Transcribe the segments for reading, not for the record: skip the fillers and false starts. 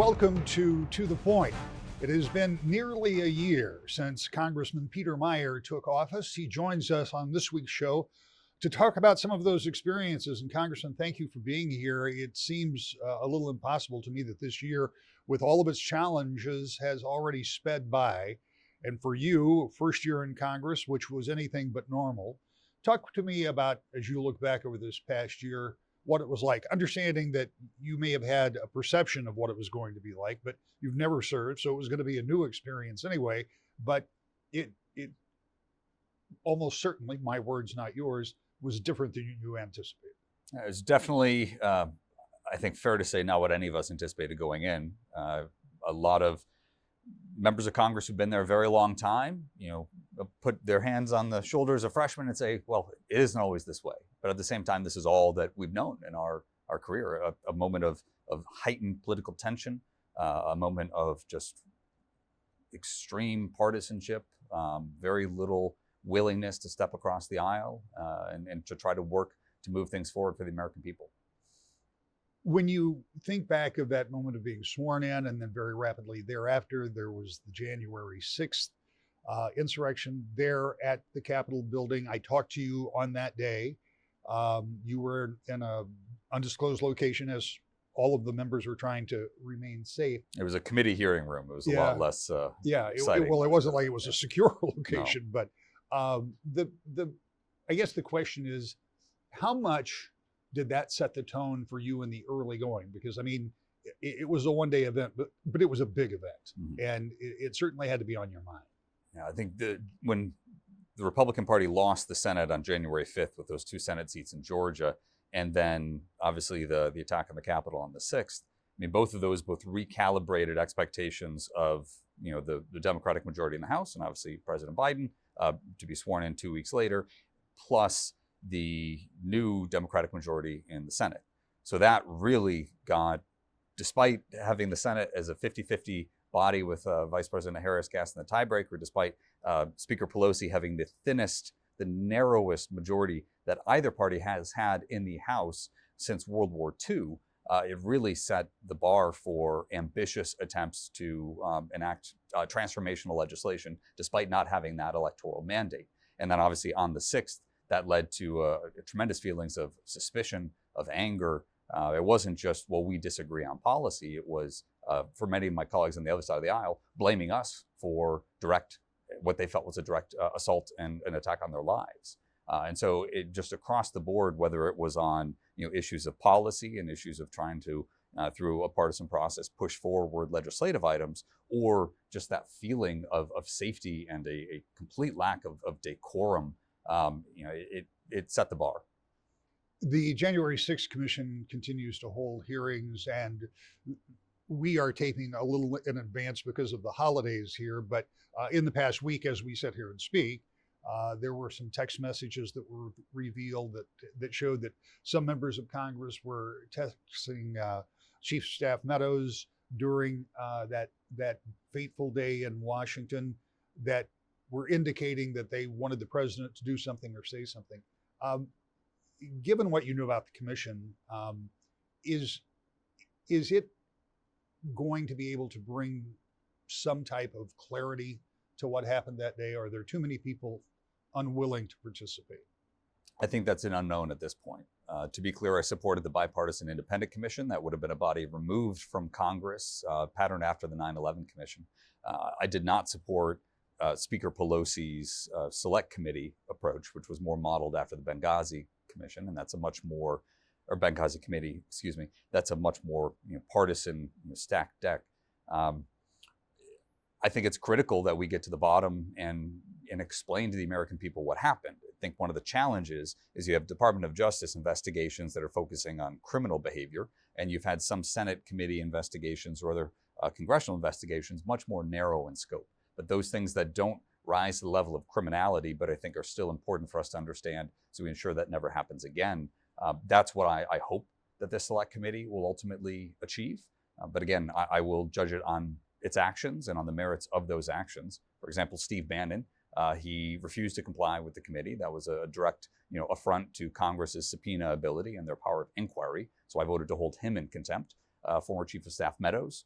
welcome to the Point. It has been nearly a year since Congressman Peter Meijer took office. He joins us on this week's show to talk about some of those experiences. And Congressman, thank you for being here. It seems a little impossible to me that this year, with all of its challenges, has already sped by. And for you, first year in Congress, which was anything but normal. Talk to me about, as you look back over this past year, what it was like, understanding that you may have had a perception of what it was going to be like, but you've never served, so it was going to be a new experience anyway. But it almost certainly, my words, not yours, was different than you anticipated. It's definitely, I think, fair to say not what any of us anticipated going in. A lot of members of Congress who've been there a very long time, put their hands on the shoulders of freshmen and say, well, it isn't always this way. But at the same time, this is all that we've known in our career, a moment of heightened political tension, a moment of just extreme partisanship, very little willingness to step across the aisle and to try to work to move things forward for the American people. When you think back of that moment of being sworn in, and then very rapidly thereafter, there was the January 6th insurrection there at the Capitol building. I talked to you on that day. You were in an undisclosed location as all of the members were trying to remain safe. It was a committee hearing room. It was a lot less exciting. Well, it wasn't like it was a secure location, no. But I guess the question is, how much did that set the tone for you in the early going? Because I mean, it was a one-day event, but it was a big event, and it certainly had to be on your mind. Yeah, I think when the Republican Party lost the Senate on January 5th with those 2 Senate seats in Georgia, and then obviously the attack on the Capitol on the 6th, I mean, both of those recalibrated expectations of the Democratic majority in the House, and obviously President Biden to be sworn in 2 weeks later, plus the new Democratic majority in the Senate. So that really got, despite having the Senate as a 50-50 body with Vice President Harris casting the tiebreaker, despite Speaker Pelosi having the narrowest majority that either party has had in the House since World War II, it really set the bar for ambitious attempts to enact transformational legislation, despite not having that electoral mandate. And then obviously on the 6th, that led to tremendous feelings of suspicion, of anger. It wasn't just, well, we disagree on policy. It was, for many of my colleagues on the other side of the aisle, blaming us for what they felt was a direct assault and an attack on their lives. And so it just across the board, whether it was on issues of policy and issues of trying to, through a partisan process, push forward legislative items, or just that feeling of safety and a complete lack of decorum, it set the bar. The January 6th Commission continues to hold hearings, and we are taping a little in advance because of the holidays here. But in the past week, as we sit here and speak, there were some text messages that were revealed that showed that some members of Congress were texting Chief of Staff Meadows during that fateful day in Washington that were indicating that they wanted the president to do something or say something. Given what you know about the commission, is it going to be able to bring some type of clarity to what happened that day? Or are there too many people unwilling to participate? I think that's an unknown at this point. To be clear, I supported the Bipartisan Independent Commission. That would have been a body removed from Congress, patterned after the 9/11 Commission. I did not support Speaker Pelosi's Select Committee approach, which was more modeled after the Benghazi Commission, and that's a much more, or Benghazi Committee, excuse me, that's a much more partisan stacked deck. I think it's critical that we get to the bottom and explain to the American people what happened. I think one of the challenges is you have Department of Justice investigations that are focusing on criminal behavior, and you've had some Senate committee investigations or other congressional investigations much more narrow in scope. But those things that don't rise to the level of criminality, but I think are still important for us to understand so we ensure that never happens again. That's what I hope that this Select Committee will ultimately achieve. But again, I will judge it on its actions and on the merits of those actions. For example, Steve Bannon, he refused to comply with the committee. That was a direct affront to Congress's subpoena ability and their power of inquiry. So I voted to hold him in contempt. former Chief of Staff Meadows,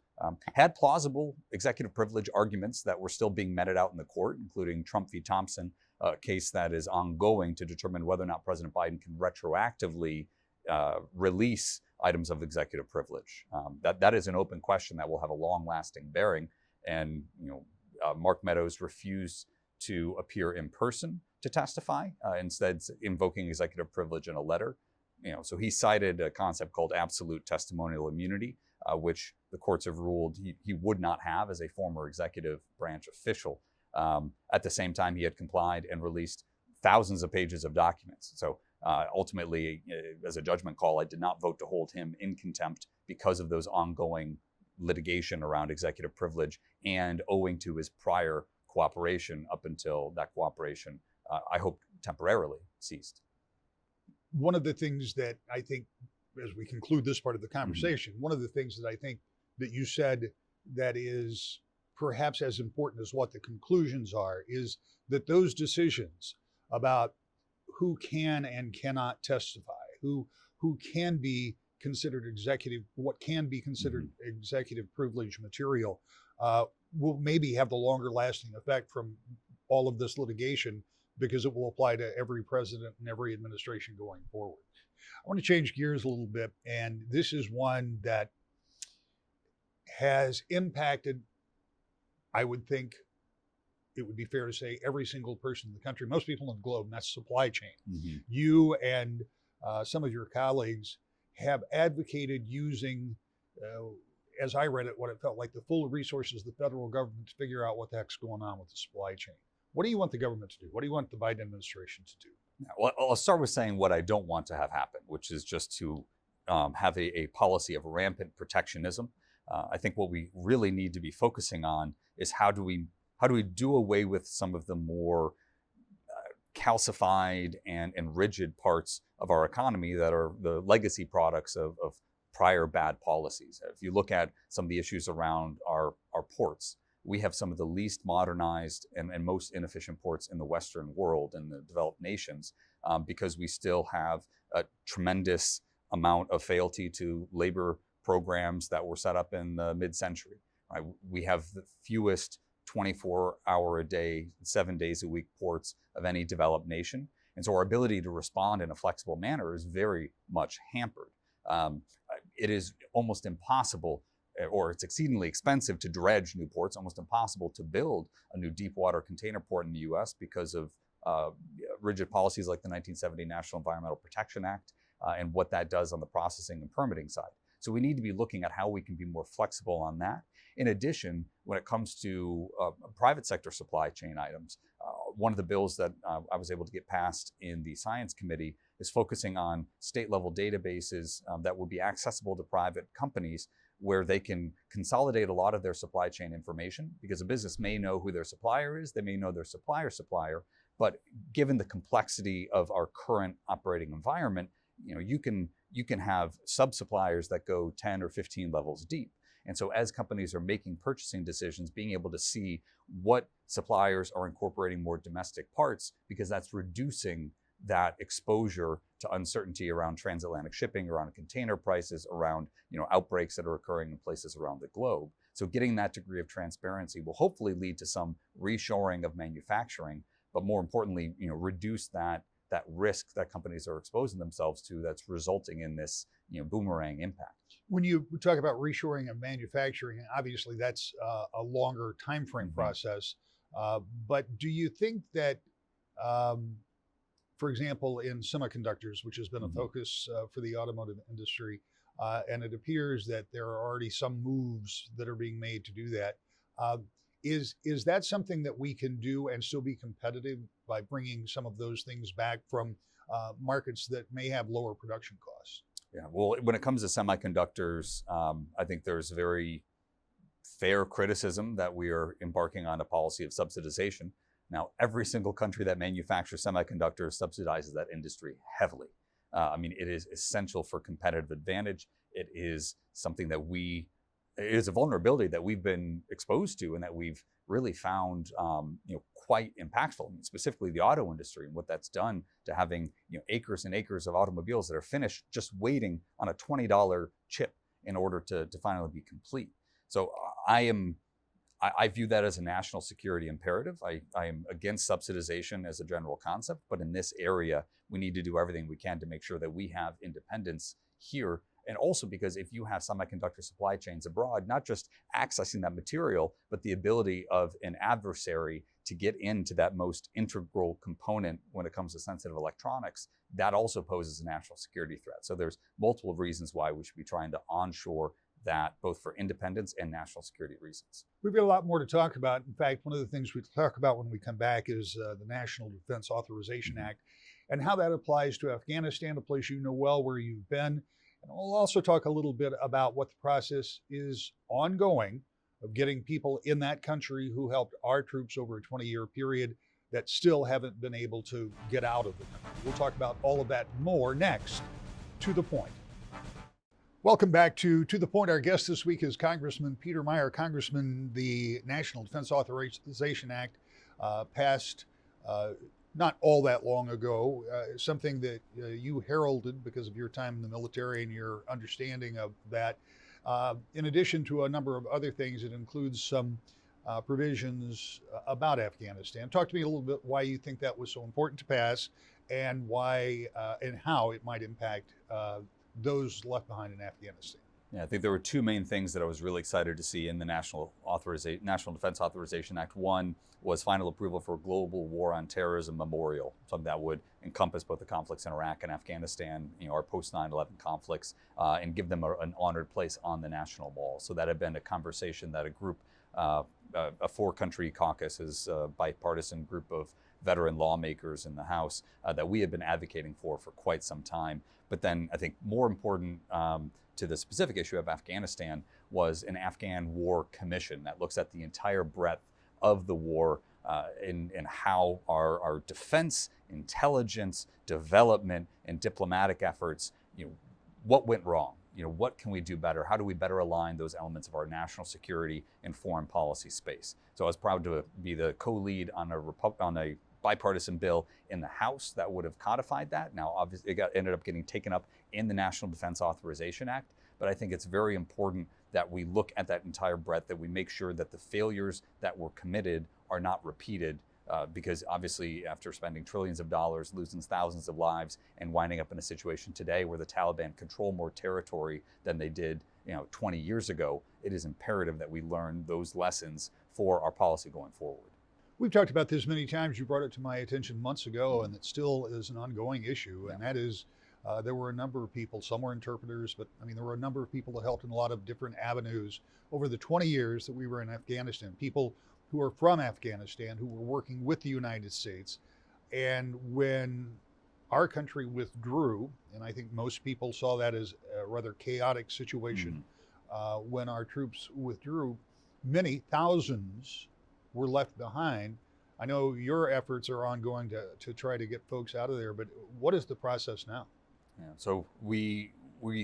had plausible executive privilege arguments that were still being meted out in the court, including Trump v. Thompson, a case that is ongoing to determine whether or not President Biden can retroactively release items of executive privilege. That is an open question that will have a long-lasting bearing. And Mark Meadows refused to appear in person to testify, instead invoking executive privilege in a letter. So he cited a concept called absolute testimonial immunity, which the courts have ruled he would not have as a former executive branch official. At the same time, he had complied and released thousands of pages of documents. So ultimately, as a judgment call, I did not vote to hold him in contempt because of those ongoing litigation around executive privilege and owing to his prior cooperation up until that cooperation, I hope, temporarily ceased. One of the things that I think, as we conclude this part of the conversation, one of the things that I think that you said that is perhaps as important as what the conclusions are is that those decisions about who can and cannot testify, who can be considered executive, what can be considered executive privilege material, will maybe have the longer lasting effect from all of this litigation, because it will apply to every president and every administration going forward. I want to change gears a little bit, and this is one that has impacted, I would think it would be fair to say, every single person in the country, most people in the globe, and that's supply chain. You and some of your colleagues have advocated using, as I read it, what it felt like the full resources of the federal government to figure out what the heck's going on with the supply chain. What do you want the government to do? What do you want the Biden administration to do? Well, I'll start with saying what I don't want to have happen, which is just to have a policy of rampant protectionism. I think what we really need to be focusing on is how do we do away with some of the more calcified and rigid parts of our economy that are the legacy products of prior bad policies. If you look at some of the issues around our ports, we have some of the least modernized and most inefficient ports in the Western world and the developed nations, because we still have a tremendous amount of fealty to labor programs that were set up in the mid-century. Right? We have the fewest 24-hour-a-day, 7 days a week ports of any developed nation. And so our ability to respond in a flexible manner is very much hampered. It is almost impossible, or it's exceedingly expensive to dredge new ports, almost impossible to build a new deep water container port in the US because of rigid policies like the 1970 National Environmental Protection Act and what that does on the processing and permitting side. So we need to be looking at how we can be more flexible on that. In addition, when it comes to private sector supply chain items, one of the bills that I was able to get passed in the Science Committee is focusing on state-level databases that will be accessible to private companies, where they can consolidate a lot of their supply chain information, because a business may know who their supplier is, they may know their supplier's supplier, but given the complexity of our current operating environment, you can have sub-suppliers that go 10 or 15 levels deep. And so as companies are making purchasing decisions, being able to see what suppliers are incorporating more domestic parts, because that's reducing that exposure to uncertainty around transatlantic shipping, around container prices, around outbreaks that are occurring in places around the globe. So getting that degree of transparency will hopefully lead to some reshoring of manufacturing, but more importantly, reduce that risk that companies are exposing themselves to that's resulting in this boomerang impact. When you talk about reshoring of manufacturing, obviously that's a longer time frame process. But do you think that, for example, in semiconductors, which has been a focus for the automotive industry, and it appears that there are already some moves that are being made to do that, is that something that we can do and still be competitive by bringing some of those things back from markets that may have lower production costs? Yeah, well, when it comes to semiconductors, I think there's very fair criticism that we are embarking on a policy of subsidization. Now, every single country that manufactures semiconductors subsidizes that industry heavily. It is essential for competitive advantage. It is something that it is a vulnerability that we've been exposed to and that we've really found quite impactful. Specifically the auto industry and what that's done to having acres and acres of automobiles that are finished just waiting on a $20 chip in order to finally be complete. So I view that as a national security imperative. I am against subsidization as a general concept, but in this area, we need to do everything we can to make sure that we have independence here. And also because if you have semiconductor supply chains abroad, not just accessing that material, but the ability of an adversary to get into that most integral component when it comes to sensitive electronics, that also poses a national security threat. So there's multiple reasons why we should be trying to onshore that, both for independence and national security reasons. We've got a lot more to talk about. In fact, one of the things we talk about when we come back is the National Defense Authorization Act and how that applies to Afghanistan, a place you know well, where you've been. And we'll also talk a little bit about what the process is ongoing of getting people in that country who helped our troops over a 20-year period that still haven't been able to get out of the country. We'll talk about all of that more next. To the Point. Welcome back to the Point. Our guest this week is Congressman Peter Meijer. Congressman, the National Defense Authorization Act passed not all that long ago, something that you heralded because of your time in the military and your understanding of that. In addition to a number of other things, it includes some provisions about Afghanistan. Talk to me a little bit why you think that was so important to pass and why and how it might impact those left behind in Afghanistan. Yeah, I think there were two main things that I was really excited to see in the National Defense Authorization Act. One was final approval for a global war on terrorism memorial, something that would encompass both the conflicts in Iraq and Afghanistan, our post 9/11 conflicts, and give them an honored place on the National Mall. So that had been a conversation that a group, a 4-country caucus, is a bipartisan group of veteran lawmakers in the House that we had been advocating for quite some time. But then I think more important to the specific issue of Afghanistan was an Afghan War Commission that looks at the entire breadth of the war and how our defense, intelligence, development, and diplomatic efforts, what went wrong? What can we do better? How do we better align those elements of our national security and foreign policy space? So I was proud to be the co-lead on a bipartisan bill in the House that would have codified that. Now, obviously, it ended up getting taken up in the National Defense Authorization Act, but I think it's very important that we look at that entire breadth, that we make sure that the failures that were committed are not repeated, because obviously after spending trillions of dollars, losing thousands of lives, and winding up in a situation today where the Taliban control more territory than they did 20 years ago, it is imperative that we learn those lessons for our policy going forward. We've talked about this many times. You brought it to my attention months ago, and it still is an ongoing issue. And that is, there were a number of people, some were interpreters, but there were a number of people that helped in a lot of different avenues over the 20 years that we were in Afghanistan. People who are from Afghanistan, who were working with the United States. And when our country withdrew, and I think most people saw that as a rather chaotic situation, when our troops withdrew, many thousands were left behind. I know your efforts are ongoing to try to get folks out of there, but what is the process now? Yeah, so we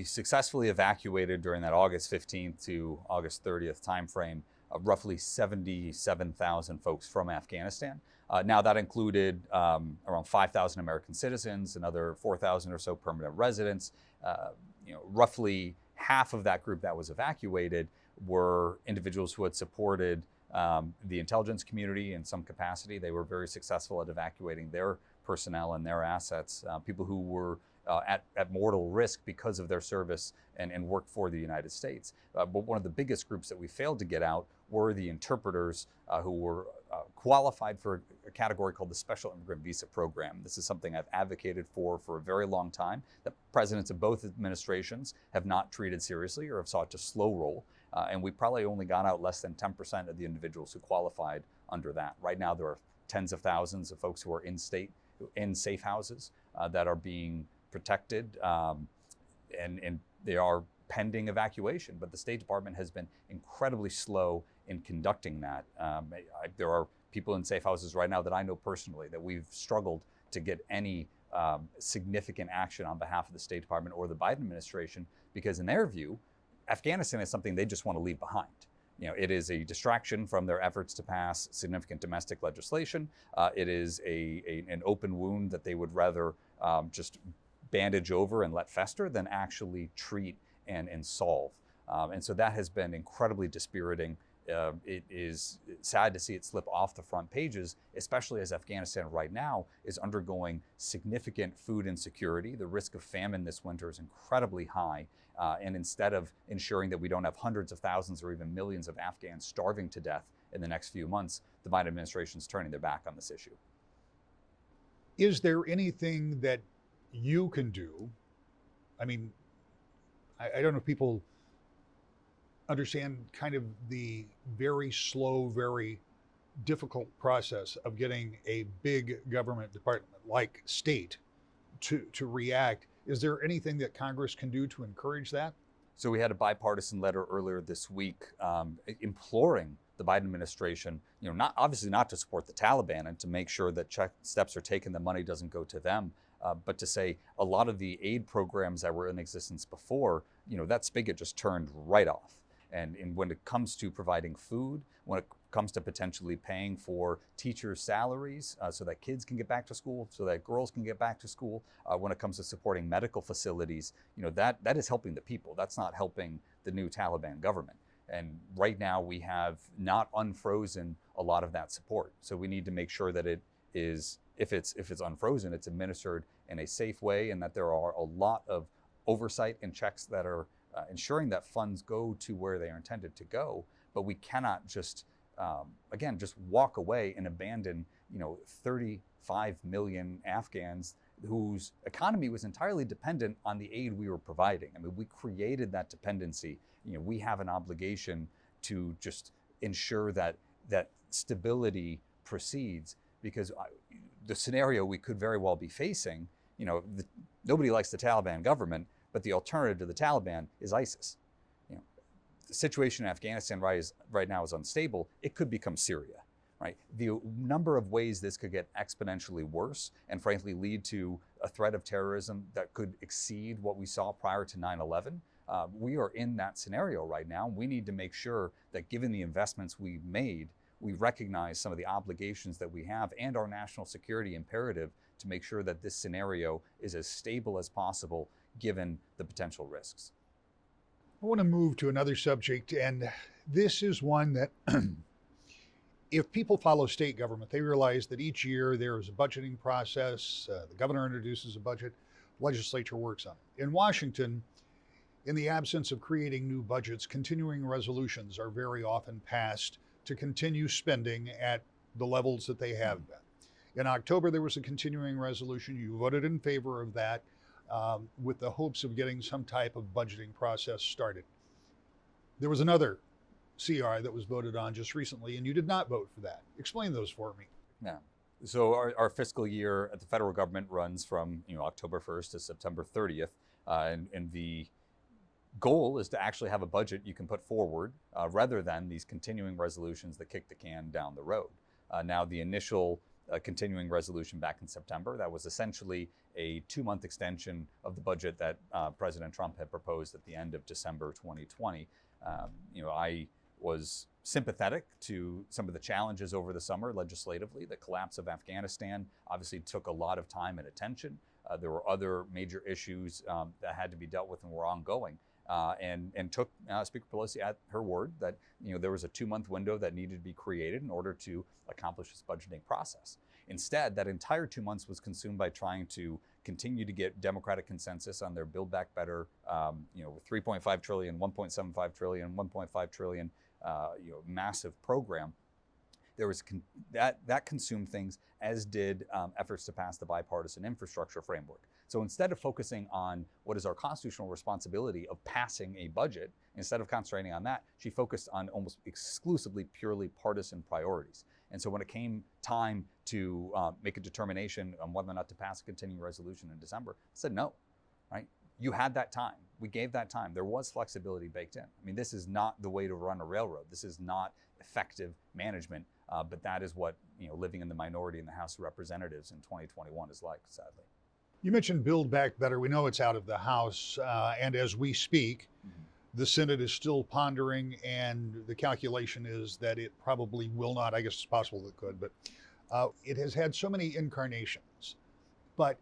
successfully evacuated during that August 15th to August 30th timeframe roughly 77,000 folks from Afghanistan. Now that included around 5,000 American citizens, another 4,000 or so permanent residents. Roughly half of that group that was evacuated were individuals who had supported the intelligence community in some capacity. They were very successful at evacuating their personnel and their assets, people who were at mortal risk because of their service and work for the United States. But one of the biggest groups that we failed to get out were the interpreters who were qualified for a category called the Special Immigrant Visa Program. This is something I've advocated for a very long time, that presidents of both administrations have not treated seriously or have sought to slow roll. And we probably only got out less than 10% of the individuals who qualified under that. Right now, there are tens of thousands of folks who are in safe houses that are being protected, and they are pending evacuation. But the State Department has been incredibly slow in conducting that. There are people in safe houses right now that I know personally that we've struggled to get any significant action on behalf of the State Department or the Biden administration, because in their view, Afghanistan is something they just want to leave behind. It is a distraction from their efforts to pass significant domestic legislation. It is an open wound that they would rather just bandage over and let fester than actually treat and solve. And so that has been incredibly dispiriting. It is sad to see it slip off the front pages, especially as Afghanistan right now is undergoing significant food insecurity. The risk of famine this winter is incredibly high. And instead of ensuring that we don't have hundreds of thousands or even millions of Afghans starving to death in the next few months, the Biden administration is turning their back on this issue. Is there anything that you can do? I mean, I don't know if people understand kind of the very slow, very difficult process of getting a big government department like state to react. Is there anything that Congress can do to encourage that? So we had a bipartisan letter earlier this week imploring the Biden administration, obviously not to support the Taliban and to make sure that steps are taken, the money doesn't go to them, but to say a lot of the aid programs that were in existence before, that spigot just turned right off. And when it comes to providing food, when it comes to potentially paying for teachers' salaries so that kids can get back to school, so that girls can get back to school, when it comes to supporting medical facilities, that is helping the people. That's not helping the new Taliban government. And right now we have not unfrozen a lot of that support. So we need to make sure that it is, if it's unfrozen, it's administered in a safe way, and that there are a lot of oversight and checks that are ensuring that funds go to where they are intended to go. But we cannot just, just walk away and abandon, 35 million Afghans whose economy was entirely dependent on the aid we were providing. I mean, we created that dependency. We have an obligation to just ensure that stability proceeds, because the scenario we could very well be facing, nobody likes the Taliban government, but the alternative to the Taliban is ISIS. The situation in Afghanistan right now is unstable. It could become Syria, right? The number of ways this could get exponentially worse and frankly lead to a threat of terrorism that could exceed what we saw prior to 9/11. We are in that scenario right now. We need to make sure that given the investments we've made, we recognize some of the obligations that we have and our national security imperative to make sure that this scenario is as stable as possible given the potential risks. I want to move to another subject, and this is one that if people follow state government, they realize that each year there is a budgeting process. The governor introduces a budget, legislature works on it. In Washington, in the absence of creating new budgets, continuing resolutions are very often passed to continue spending at the levels that they have been. In October, there was a continuing resolution. You voted in favor of that with the hopes of getting some type of budgeting process started. There was another CR that was voted on just recently, and you did not vote for that. Explain those for me. Yeah. So our fiscal year at the federal government runs from October 1st to September 30th, and the goal is to actually have a budget you can put forward rather than these continuing resolutions that kick the can down the road. Now, the initial continuing resolution back in September, that was essentially a 2-month extension of the budget that President Trump had proposed at the end of December 2020. I was sympathetic to some of the challenges over the summer legislatively. The collapse of Afghanistan obviously took a lot of time and attention. There were other major issues that had to be dealt with and were ongoing. And took Speaker Pelosi at her word that there was a 2-month window that needed to be created in order to accomplish this budgeting process. Instead, that entire 2 months was consumed by trying to continue to get Democratic consensus on their Build Back Better, 3.5 trillion, 1.75 trillion, 1.5 trillion, massive program. There was that consumed things, as did efforts to pass the bipartisan infrastructure framework. So instead of focusing on what is our constitutional responsibility of passing a budget, instead of concentrating on that, she focused on almost exclusively purely partisan priorities. And so when it came time to make a determination on whether or not to pass a continuing resolution in December, I said no, right? You had that time. We gave that time. There was flexibility baked in. I mean, this is not the way to run a railroad. This is not effective management, but that is what living in the minority in the House of Representatives in 2021 is like, sadly. You mentioned Build Back Better. We know it's out of the House, and as we speak, the Senate is still pondering, and the calculation is that it probably will not. I guess it's possible it could, but it has had so many incarnations. But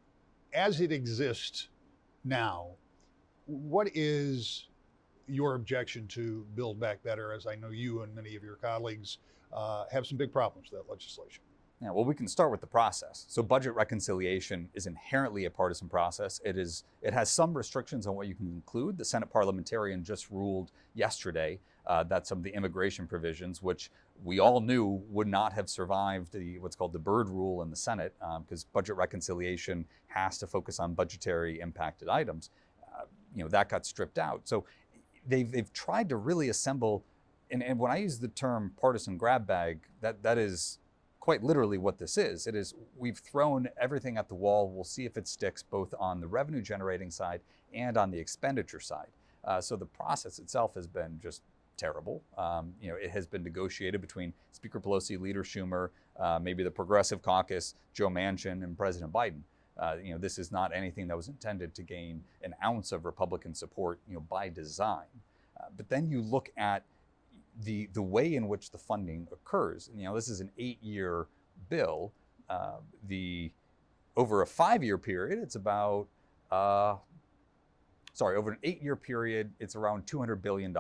as it exists now, what is your objection to Build Back Better, as I know you and many of your colleagues have some big problems with that legislation. Yeah, well, we can start with the process. So budget reconciliation is inherently a partisan process. It has some restrictions on what you can include. The Senate parliamentarian just ruled yesterday that some of the immigration provisions, which we all knew would not have survived what's called the Byrd rule in the Senate, because budget reconciliation has to focus on budgetary impacted items, that got stripped out. So they've tried to really assemble, and when I use the term partisan grab bag, that is quite literally what this is. It is, we've thrown everything at the wall. We'll see if it sticks both on the revenue generating side and on the expenditure side. So the process itself has been just terrible. It has been negotiated between Speaker Pelosi, Leader Schumer, maybe the Progressive Caucus, Joe Manchin, and President Biden. This is not anything that was intended to gain an ounce of Republican support, by design. But then you look at the way in which the funding occurs. This is an 8-year bill. Over a 5-year period, it's about, over an 8-year period, it's around $200 billion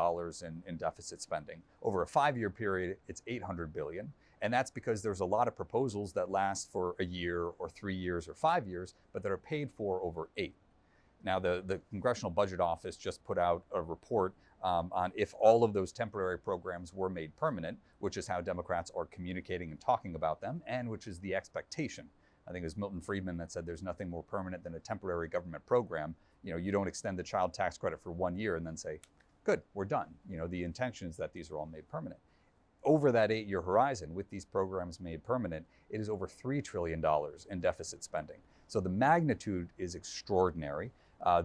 in deficit spending. Over a 5-year period, it's $800 billion. And that's because there's a lot of proposals that last for a year or 3 years or 5 years, but that are paid for over 8. Now, the Congressional Budget Office just put out a report on if all of those temporary programs were made permanent, which is how Democrats are communicating and talking about them, and which is the expectation. I think it was Milton Friedman that said there's nothing more permanent than a temporary government program. You don't extend the child tax credit for 1 year and then say, good, we're done. The intention is that these are all made permanent. Over that 8-year horizon, with these programs made permanent, it is over $3 trillion in deficit spending. So the magnitude is extraordinary.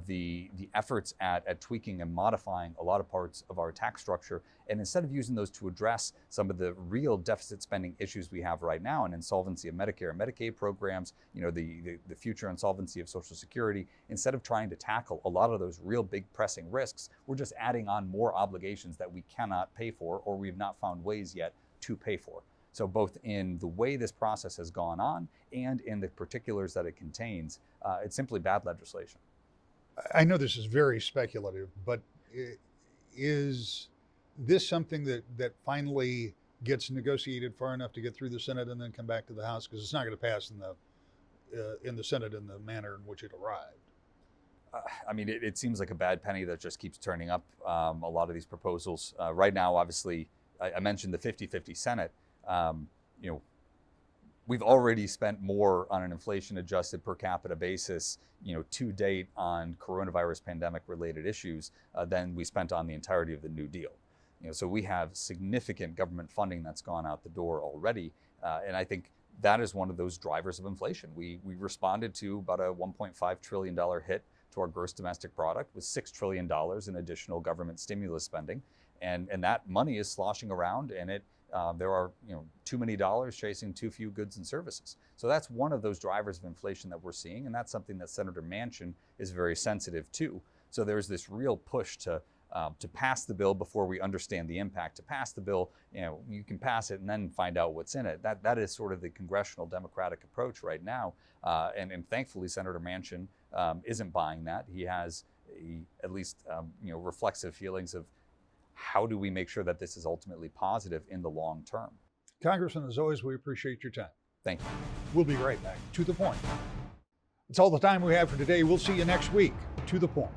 The efforts at tweaking and modifying a lot of parts of our tax structure, and instead of using those to address some of the real deficit spending issues we have right now, and insolvency of Medicare and Medicaid programs, the future insolvency of Social Security, instead of trying to tackle a lot of those real big pressing risks, we're just adding on more obligations that we cannot pay for, or we've not found ways yet to pay for. So both in the way this process has gone on and in the particulars that it contains, it's simply bad legislation. I know this is very speculative, but is this something that finally gets negotiated far enough to get through the Senate and then come back to the House? Because it's not going to pass in the Senate in the manner in which it arrived. It seems like a bad penny that just keeps turning up. A lot of these proposals right now, obviously, I mentioned the 50-50 Senate. We've already spent more on an inflation-adjusted per capita basis, to date on coronavirus pandemic-related issues than we spent on the entirety of the New Deal. So we have significant government funding that's gone out the door already, and I think that is one of those drivers of inflation. We responded to about a $1.5 trillion hit to our gross domestic product with $6 trillion in additional government stimulus spending, and that money is sloshing around, and there are too many dollars chasing too few goods and services. So that's one of those drivers of inflation that we're seeing, and that's something that Senator Manchin is very sensitive to. So there's this real push to pass the bill before we understand the impact. To pass the bill, you can pass it and then find out what's in it. That is sort of the congressional Democratic approach right now, and thankfully Senator Manchin isn't buying that. He has at least reflexive feelings of how do we make sure that this is ultimately positive in the long term. Congressman, as always, we appreciate your time. Thank you. We'll be right back. To the Point. It's all the time we have for today. We'll see you next week. To the Point.